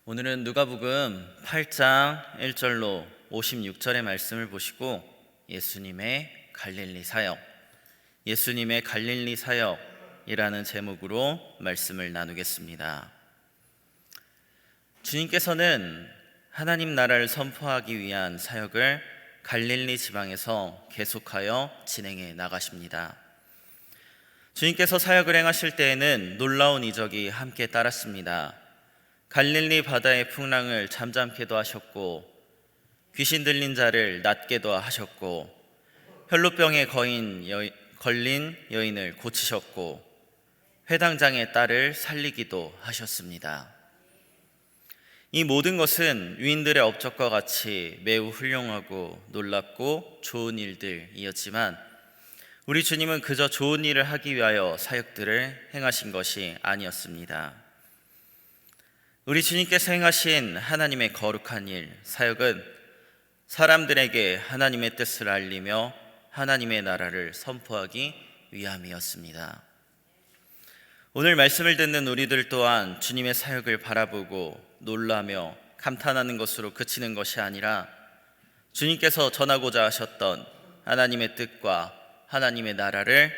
오늘은 누가복음 8장 1절로 56절의 말씀을 보시고 예수님의 갈릴리 사역이라는 제목으로 말씀을 나누겠습니다. 주님께서는 하나님 나라를 선포하기 위한 사역을 갈릴리 지방에서 계속하여 진행해 나가십니다. 주님께서 사역을 행하실 때에는 놀라운 이적이 함께 따랐습니다. 갈릴리 바다의 풍랑을 잠잠케도 하셨고, 귀신 들린 자를 낫게도 하셨고, 혈루병에 걸린 여인을 고치셨고, 회당장의 딸을 살리기도 하셨습니다. 이 모든 것은 유인들의 업적과 같이 매우 훌륭하고 놀랍고 좋은 일들이었지만, 우리 주님은 그저 좋은 일을 하기 위하여 사역들을 행하신 것이 아니었습니다. 우리 주님께서 행하신 하나님의 거룩한 일, 사역은 사람들에게 하나님의 뜻을 알리며 하나님의 나라를 선포하기 위함이었습니다. 오늘 말씀을 듣는 우리들 또한 주님의 사역을 바라보고 놀라며 감탄하는 것으로 그치는 것이 아니라 주님께서 전하고자 하셨던 하나님의 뜻과 하나님의 나라를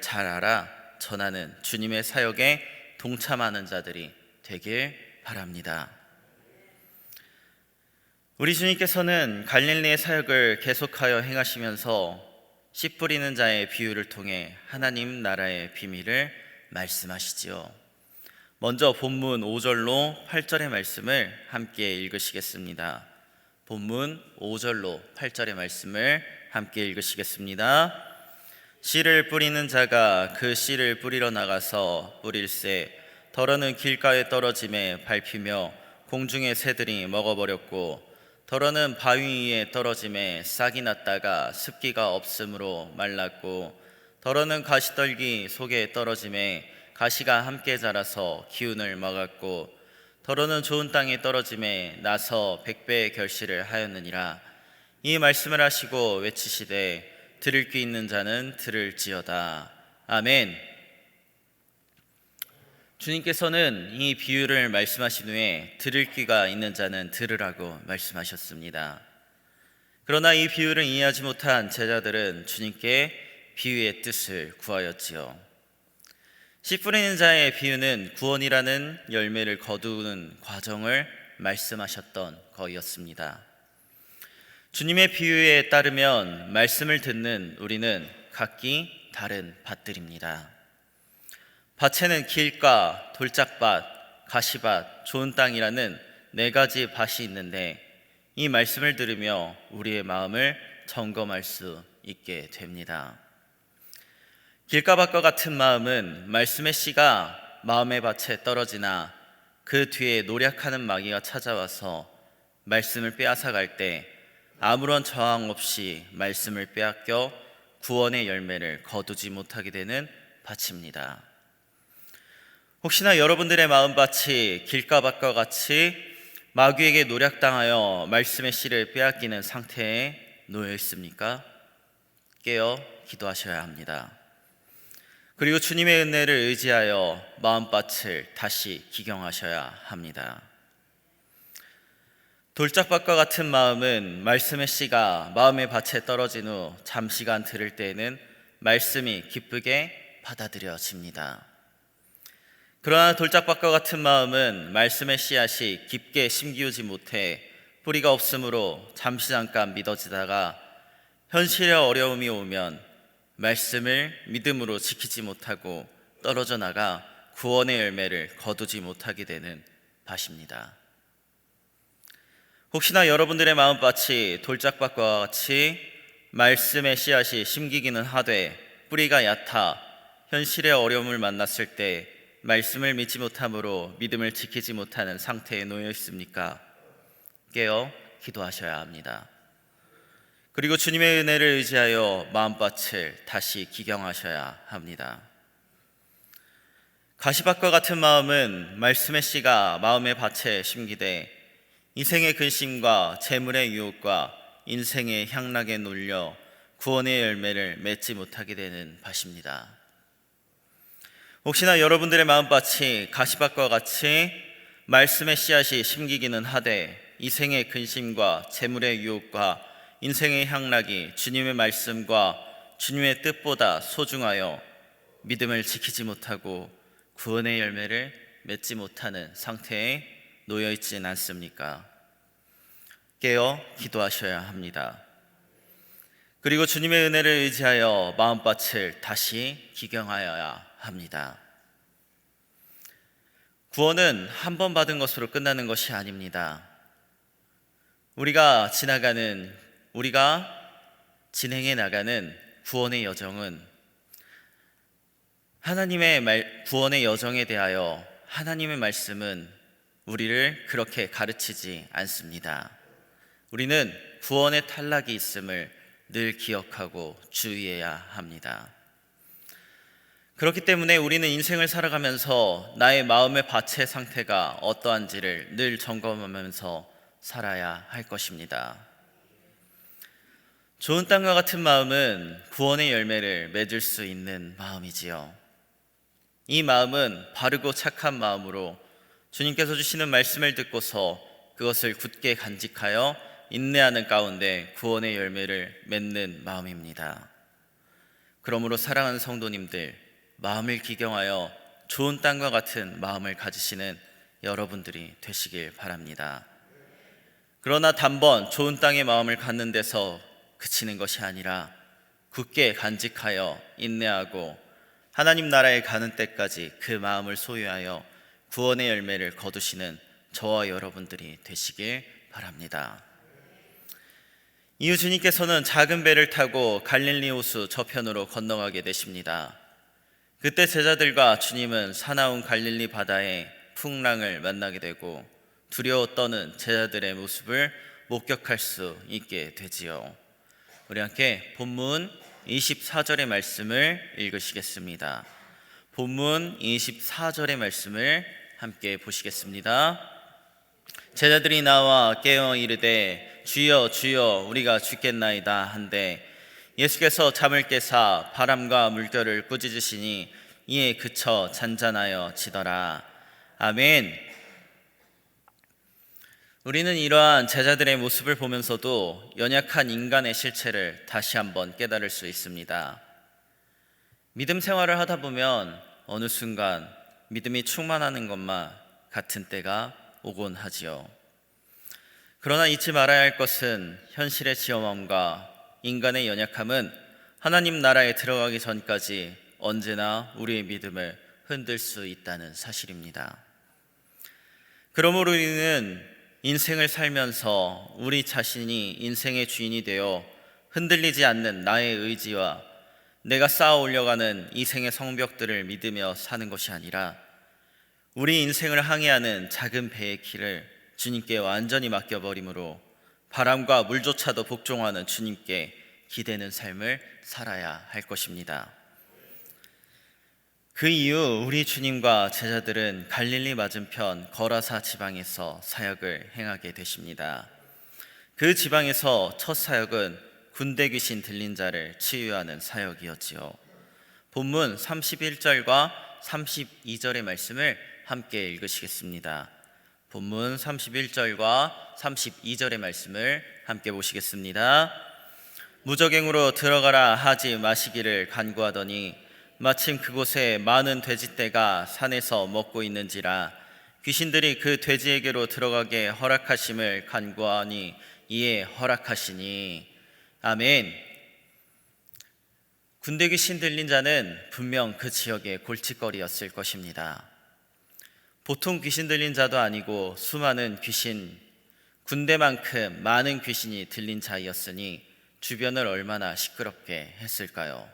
잘 알아 전하는 주님의 사역에 동참하는 자들이 되길 바랍니다. 우리 주님께서는 갈릴리의 사역을 계속하여 행하시면서 씨 뿌리는 자의 비유를 통해 하나님 나라의 비밀을 말씀하시지요. 먼저 본문 5절로 8절의 말씀을 함께 읽으시겠습니다. 본문 5절로 8절의 말씀을 함께 읽으시겠습니다. 씨를 뿌리는 자가 그 씨를 뿌리러 나가서 뿌릴새 더러는 길가에 떨어짐에 밟히며 공중의 새들이 먹어버렸고, 더러는 바위 위에 떨어짐에 싹이 났다가 습기가 없으므로 말랐고, 더러는 가시떨기 속에 떨어짐에 가시가 함께 자라서 기운을 막았고, 더러는 좋은 땅에 떨어짐에 나서 100배의 결실을 하였느니라. 이 말씀을 하시고 외치시되 들을 귀 있는 자는 들을지어다. 아멘. 주님께서는 이 비유를 말씀하신 후에 들을 귀가 있는 자는 들으라고 말씀하셨습니다. 그러나 이 비유를 이해하지 못한 제자들은 주님께 비유의 뜻을 구하였지요. 씨 뿌리는 자의 비유는 구원이라는 열매를 거두는 과정을 말씀하셨던 거였습니다. 주님의 비유에 따르면 말씀을 듣는 우리는 각기 다른 밭들입니다. 밭에는 길가, 돌짝밭, 가시밭, 좋은 땅이라는 네 가지 밭이 있는데, 이 말씀을 들으며 우리의 마음을 점검할 수 있게 됩니다. 길가밭과 같은 마음은 말씀의 씨가 마음의 밭에 떨어지나 그 뒤에 노력하는 마귀가 찾아와서 말씀을 빼앗아갈 때 아무런 저항 없이 말씀을 빼앗겨 구원의 열매를 거두지 못하게 되는 밭입니다. 혹시나 여러분들의 마음밭이 길가밭과 같이 마귀에게 노략당하여 말씀의 씨를 빼앗기는 상태에 놓여 있습니까? 깨어 기도하셔야 합니다. 그리고 주님의 은혜를 의지하여 마음밭을 다시 기경하셔야 합니다. 돌짝밭과 같은 마음은 말씀의 씨가 마음의 밭에 떨어진 후 잠시간 들을 때에는 말씀이 기쁘게 받아들여집니다. 그러나 돌짝밭과 같은 마음은 말씀의 씨앗이 깊게 심기우지 못해 뿌리가 없으므로 잠깐 믿어지다가 현실의 어려움이 오면 말씀을 믿음으로 지키지 못하고 떨어져 나가 구원의 열매를 거두지 못하게 되는 밭입니다. 혹시나 여러분들의 마음밭이 돌짝밭과 같이 말씀의 씨앗이 심기기는 하되 뿌리가 얕아 현실의 어려움을 만났을 때 말씀을 믿지 못함으로 믿음을 지키지 못하는 상태에 놓여 있습니까? 깨어 기도하셔야 합니다. 그리고 주님의 은혜를 의지하여 마음밭을 다시 기경하셔야 합니다. 가시밭과 같은 마음은 말씀의 씨가 마음의 밭에 심기되 인생의 근심과 재물의 유혹과 인생의 향락에 놀려 구원의 열매를 맺지 못하게 되는 밭입니다. 혹시나 여러분들의 마음밭이 가시밭과 같이 말씀의 씨앗이 심기기는 하되 이 생의 근심과 재물의 유혹과 인생의 향락이 주님의 말씀과 주님의 뜻보다 소중하여 믿음을 지키지 못하고 구원의 열매를 맺지 못하는 상태에 놓여 있진 않습니까? 깨어 기도하셔야 합니다. 그리고 주님의 은혜를 의지하여 마음밭을 다시 기경하여야 합니다. 구원은 한 번 받은 것으로 끝나는 것이 아닙니다. 우리가 진행해 나가는 구원의 여정은 구원의 여정에 대하여 하나님의 말씀은 우리를 그렇게 가르치지 않습니다. 우리는 구원의 탈락이 있음을 늘 기억하고 주의해야 합니다. 그렇기 때문에 우리는 인생을 살아가면서 나의 마음의 밭의 상태가 어떠한지를 늘 점검하면서 살아야 할 것입니다. 좋은 땅과 같은 마음은 구원의 열매를 맺을 수 있는 마음이지요. 이 마음은 바르고 착한 마음으로 주님께서 주시는 말씀을 듣고서 그것을 굳게 간직하여 인내하는 가운데 구원의 열매를 맺는 마음입니다. 그러므로 사랑하는 성도님들, 마음을 기경하여 좋은 땅과 같은 마음을 가지시는 여러분들이 되시길 바랍니다. 그러나 단번 좋은 땅의 마음을 갖는 데서 그치는 것이 아니라 굳게 간직하여 인내하고 하나님 나라에 가는 때까지 그 마음을 소유하여 구원의 열매를 거두시는 저와 여러분들이 되시길 바랍니다. 이후 주님께서는 작은 배를 타고 갈릴리 호수 저편으로 건너가게 되십니다. 그때 제자들과 주님은 사나운 갈릴리 바다의 풍랑을 만나게 되고 두려워 떠는 제자들의 모습을 목격할 수 있게 되지요. 우리 함께 본문 24절의 말씀을 읽으시겠습니다. 본문 24절의 말씀을 함께 보시겠습니다. 제자들이 나와 깨어 이르되 주여 주여 우리가 죽겠나이다 한데 예수께서 잠을 깨사 바람과 물결을 꾸짖으시니 이에 그쳐 잔잔하여 지더라. 아멘. 우리는 이러한 제자들의 모습을 보면서도 연약한 인간의 실체를 다시 한번 깨달을 수 있습니다. 믿음 생활을 하다 보면 어느 순간 믿음이 충만하는 것만 같은 때가 오곤 하지요. 그러나 잊지 말아야 할 것은 현실의 지엄함과 인간의 연약함은 하나님 나라에 들어가기 전까지 언제나 우리의 믿음을 흔들 수 있다는 사실입니다. 그러므로 우리는 인생을 살면서 우리 자신이 인생의 주인이 되어 흔들리지 않는 나의 의지와 내가 쌓아 올려가는 이생의 성벽들을 믿으며 사는 것이 아니라 우리 인생을 항해하는 작은 배의 길을 주님께 완전히 맡겨버림으로 바람과 물조차도 복종하는 주님께 기대는 삶을 살아야 할 것입니다. 그 이후 우리 주님과 제자들은 갈릴리 맞은편 거라사 지방에서 사역을 행하게 되십니다. 그 지방에서 첫 사역은 군대 귀신 들린 자를 치유하는 사역이었지요. 본문 31절과 32절의 말씀을 함께 읽으시겠습니다. 본문 31절과 32절의 말씀을 함께 보시겠습니다. 무적행으로 들어가라 하지 마시기를 간구하더니 마침 그곳에 많은 돼지떼가 산에서 먹고 있는지라 귀신들이 그 돼지에게로 들어가게 허락하심을 간구하니 이에 허락하시니 아멘. 군대 귀신 들린 자는 분명 그 지역의 골칫거리였을 것입니다. 보통 귀신 들린 자도 아니고 수많은 군대만큼 많은 귀신이 들린 자이었으니 주변을 얼마나 시끄럽게 했을까요?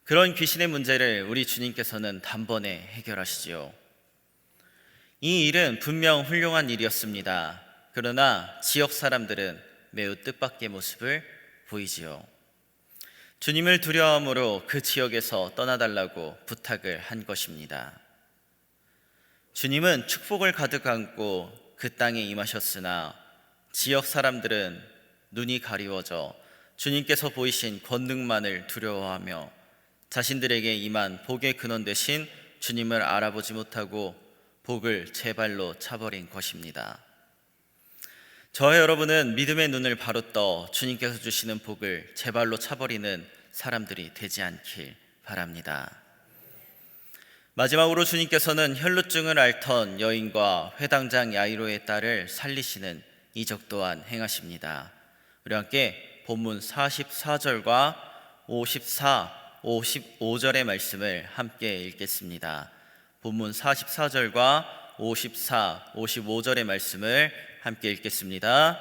그런 귀신의 문제를 우리 주님께서는 단번에 해결하시지요. 이 일은 분명 훌륭한 일이었습니다. 그러나 지역 사람들은 매우 뜻밖의 모습을 보이지요. 주님을 두려움으로 그 지역에서 떠나달라고 부탁을 한 것입니다. 주님은 축복을 가득 안고 그 땅에 임하셨으나 지역 사람들은 눈이 가리워져 주님께서 보이신 권능만을 두려워하며 자신들에게 임한 복의 근원 되신 주님을 알아보지 못하고 복을 제 발로 차버린 것입니다. 저와 여러분은 믿음의 눈을 바로 떠 주님께서 주시는 복을 제 발로 차버리는 사람들이 되지 않길 바랍니다. 마지막으로 주님께서는 혈루증을 앓던 여인과 회당장 야이로의 딸을 살리시는 이적 또한 행하십니다. 우리 함께 본문 44절과 54, 55절의 말씀을 함께 읽겠습니다. 본문 44절과 54, 55절의 말씀을 함께 읽겠습니다.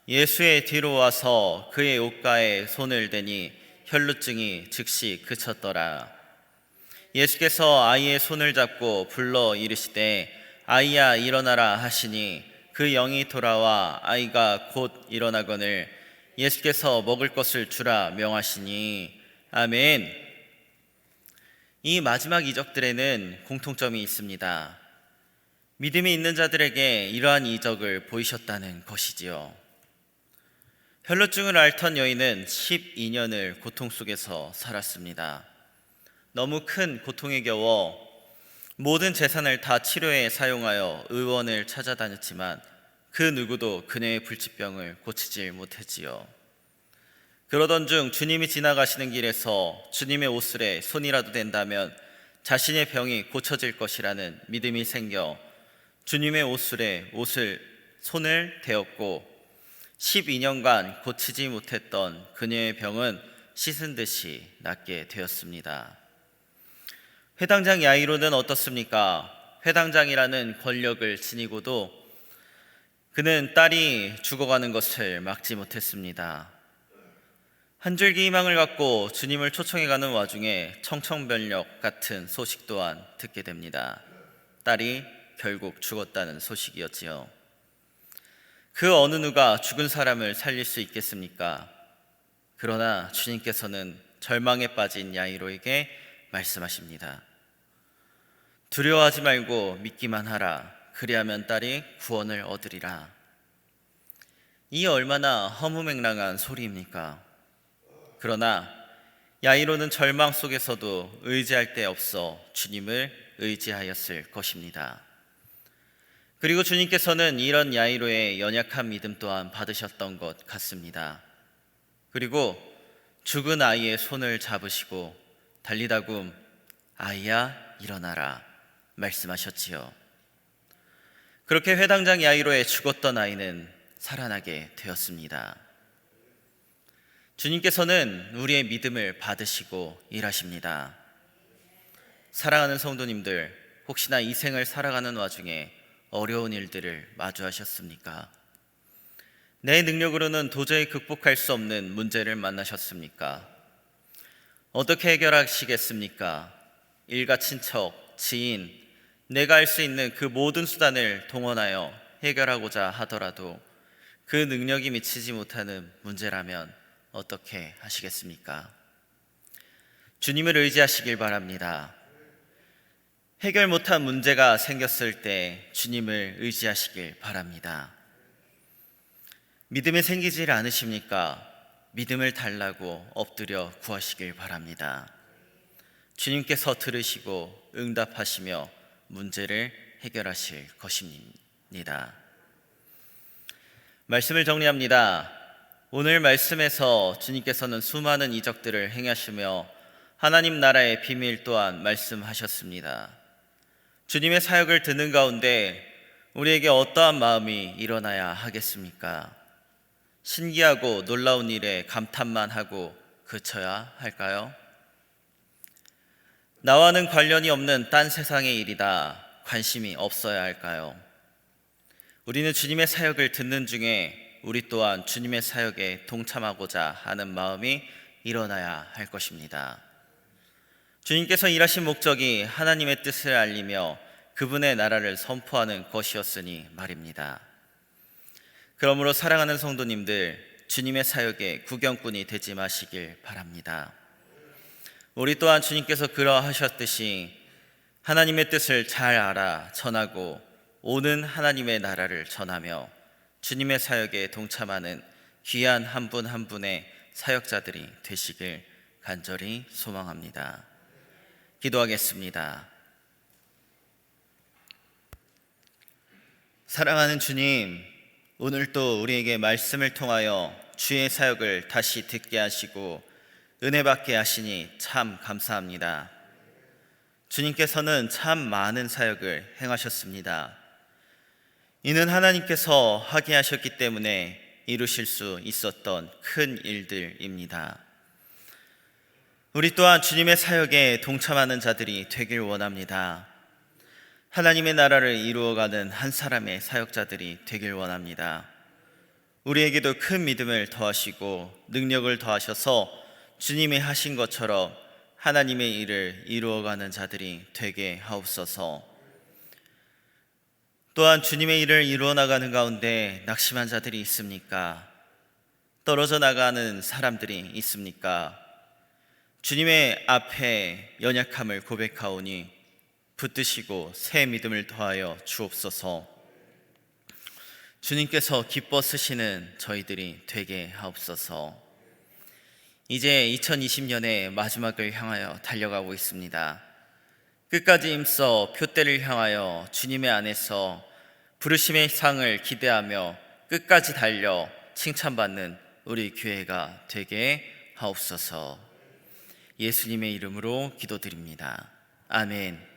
예수의 뒤로 와서 그의 옷가에 손을 대니 혈루증이 즉시 그쳤더라. 예수께서 아이의 손을 잡고 불러 이르시되 아이야 일어나라 하시니 그 영이 돌아와 아이가 곧 일어나거늘 예수께서 먹을 것을 주라 명하시니 아멘. 이 마지막 이적들에는 공통점이 있습니다. 믿음이 있는 자들에게 이러한 이적을 보이셨다는 것이지요. 혈루증을 앓던 여인은 12년을 고통 속에서 살았습니다. 너무 큰 고통에 겨워 모든 재산을 다 치료에 사용하여 의원을 찾아다녔지만 그 누구도 그녀의 불치병을 고치질 못했지요. 그러던 중 주님이 지나가시는 길에서 주님의 옷술에 손이라도 댄다면 자신의 병이 고쳐질 것이라는 믿음이 생겨 주님의 옷술에 손을 대었고 12년간 고치지 못했던 그녀의 병은 씻은 듯이 낫게 되었습니다. 회당장 야이로는 어떻습니까? 회당장이라는 권력을 지니고도 그는 딸이 죽어가는 것을 막지 못했습니다. 한 줄기 희망을 갖고 주님을 초청해가는 와중에 청천벽력 같은 소식 또한 듣게 됩니다. 딸이 결국 죽었다는 소식이었지요. 그 어느 누가 죽은 사람을 살릴 수 있겠습니까? 그러나 주님께서는 절망에 빠진 야이로에게 말씀하십니다. 두려워하지 말고 믿기만 하라. 그리하면 딸이 구원을 얻으리라. 이 얼마나 허무맹랑한 소리입니까? 그러나 야이로는 절망 속에서도 의지할 데 없어 주님을 의지하였을 것입니다. 그리고 주님께서는 이런 야이로의 연약한 믿음 또한 받으셨던 것 같습니다. 그리고 죽은 아이의 손을 잡으시고 달리다굼 아이야 일어나라 말씀하셨지요. 그렇게 회당장 야이로의 죽었던 아이는 살아나게 되었습니다. 주님께서는 우리의 믿음을 받으시고 일하십니다. 사랑하는 성도님들, 혹시나 이 생을 살아가는 와중에 어려운 일들을 마주하셨습니까? 내 능력으로는 도저히 극복할 수 없는 문제를 만나셨습니까? 어떻게 해결하시겠습니까? 일가 친척, 지인, 내가 할 수 있는 그 모든 수단을 동원하여 해결하고자 하더라도 그 능력이 미치지 못하는 문제라면 어떻게 하시겠습니까? 주님을 의지하시길 바랍니다. 해결 못한 문제가 생겼을 때 주님을 의지하시길 바랍니다. 믿음이 생기질 않으십니까? 믿음을 달라고 엎드려 구하시길 바랍니다. 주님께서 들으시고 응답하시며 문제를 해결하실 것입니다. 말씀을 정리합니다. 오늘 말씀에서 주님께서는 수많은 이적들을 행하시며 하나님 나라의 비밀 또한 말씀하셨습니다. 주님의 사역을 듣는 가운데 우리에게 어떠한 마음이 일어나야 하겠습니까? 신기하고 놀라운 일에 감탄만 하고 그쳐야 할까요? 나와는 관련이 없는 딴 세상의 일이다 관심이 없어야 할까요? 우리는 주님의 사역을 듣는 중에 우리 또한 주님의 사역에 동참하고자 하는 마음이 일어나야 할 것입니다. 주님께서 일하신 목적이 하나님의 뜻을 알리며 그분의 나라를 선포하는 것이었으니 말입니다. 그러므로 사랑하는 성도님들, 주님의 사역에 구경꾼이 되지 마시길 바랍니다. 우리 또한 주님께서 그러하셨듯이 하나님의 뜻을 잘 알아 전하고 오는 하나님의 나라를 전하며 주님의 사역에 동참하는 귀한 한 분 한 분의 사역자들이 되시길 간절히 소망합니다. 기도하겠습니다. 사랑하는 주님, 오늘 또 우리에게 말씀을 통하여 주의 사역을 다시 듣게 하시고 은혜 받게 하시니 참 감사합니다. 주님께서는 참 많은 사역을 행하셨습니다. 이는 하나님께서 하게 하셨기 때문에 이루실 수 있었던 큰 일들입니다. 우리 또한 주님의 사역에 동참하는 자들이 되길 원합니다. 하나님의 나라를 이루어가는 한 사람의 사역자들이 되길 원합니다. 우리에게도 큰 믿음을 더하시고 능력을 더하셔서 주님이 하신 것처럼 하나님의 일을 이루어가는 자들이 되게 하옵소서. 또한 주님의 일을 이루어 나가는 가운데 낙심한 자들이 있습니까? 떨어져 나가는 사람들이 있습니까? 주님의 앞에 연약함을 고백하오니 붙드시고 새 믿음을 더하여 주옵소서. 주님께서 기뻐 쓰시는 저희들이 되게 하옵소서. 이제 2020년의 마지막을 향하여 달려가고 있습니다. 끝까지 힘써 표대를 향하여 주님의 안에서 부르심의 상을 기대하며 끝까지 달려 칭찬받는 우리 교회가 되게 하옵소서. 예수님의 이름으로 기도드립니다. 아멘.